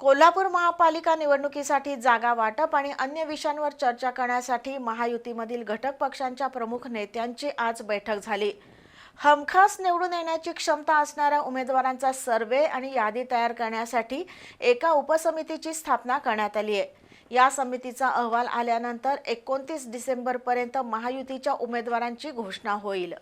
कोल्हापूर महापालिका निवडणुकीसाठी जागा वाटप आणि अन्य विषयांवर चर्चा करण्यासाठी महायुतीमधील घटक पक्षांच्या प्रमुख नेत्यांची आज बैठक झाली. हमखास निवडून येण्याची क्षमता असणाऱ्या उमेदवारांचा सर्व्हे आणि यादी तयार करण्यासाठी एका उपसमितीची स्थापना करण्यात आली आहे. या समितीचा अहवाल आल्यानंतर 29 डिसेंबरपर्यंत महायुतीच्या उमेदवारांची घोषणा होईल.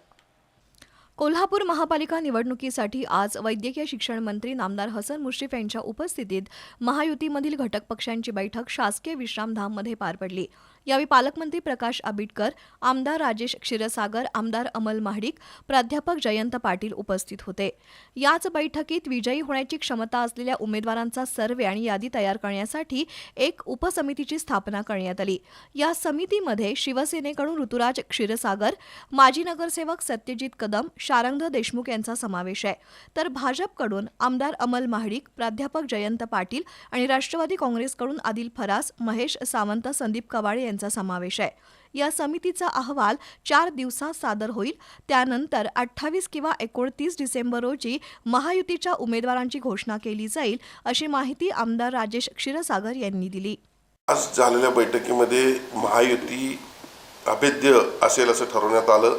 कोल्हापूर महापालिका निवडणुकीसाठी आज वैद्यकीय शिक्षण मंत्री नामदार हसन मुश्रीफ यांच्या उपस्थितीत महायुतीमधील घटक पक्षांची बैठक शासकीय विश्रामधाममध्ये पार पडली. यावेळी पालकमंत्री प्रकाश आंबेडकर, आमदार राजेश क्षीरसागर, आमदार अमल महाडिक, प्राध्यापक जयंत पाटील उपस्थित होते. याच बैठकीत विजयी होण्याची क्षमता असलेल्या उमेदवारांचा सर्व्हे आणि यादी तयार करण्यासाठी एक उपसमितीची स्थापना करण्यात आली. या समितीमध्ये शिवसेनेकडून ऋतुराज क्षीरसागर, माजी नगरसेवक सत्यजित कदम, शारंग देशमुख यांचा समावेश आहे. तर भाजपकडून आमदार अमल महाडिक, प्राध्यापक जयंत पाटील आणि राष्ट्रवादी काँग्रेसकडून आदिल फरास, महेश सावंत, संदीप कवाळे यांचा समावेश आहे. या समितीचा अहवाल 4 दिवसात सादर होईल. त्यानंतर 28 किंवा 29 डिसेंबर रोजी महायुतीच्या उमेदवारांची घोषणा केली जाईल, अशी माहिती आमदार राजेश क्षीरसागर यांनी दिली. आज झालेल्या बैठकीमध्ये महायुती अभेद्य असेल असं ठरवण्यात आलं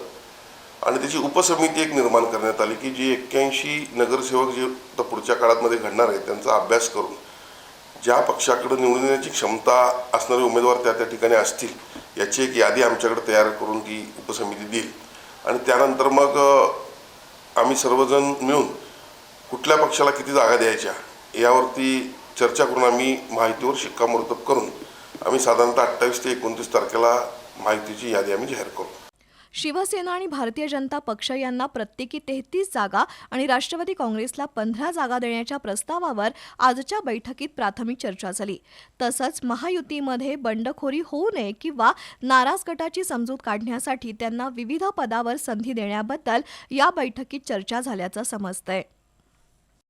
आणि त्याची उपसमिती एक निर्माण करण्यात आली की जी 81 नगरसेवक जे पुढच्या काळामध्ये घडणार आहेत त्यांचा अभ्यास करून ज्या पक्षाकडे निवडून येण्याची क्षमता असणारे उमेदवार त्या ठिकाणी असतील याची एक यादी आमच्याकडे तयार करून ती उपसमिती देईल आणि त्यानंतर मग आम्ही सर्वजण मिळून कुठल्या पक्षाला किती जागा द्यायच्या यावरती चर्चा करून आम्ही माहितीवर शिक्कामोर्तब करून आम्ही साधारणतः 28 ते 29 तारखेला माहितीची यादी आम्ही जाहीर करू. शिवसेना आणि भारतीय जनता पक्ष यांना प्रत्येकी 33 जागा आणि राष्ट्रवादी काँग्रेसला 15 जागा देण्याच्या प्रस्तावावर आजच्या बैठकीत प्राथमिक चर्चा झाली. तसंच महायुतीमध्ये बंडखोरी होऊ नये किंवा नाराज गटाची समजूत काढण्यासाठी त्यांना विविध पदावर संधी देण्याबद्दल या बैठकीत चर्चा झाल्याचं समजतंय.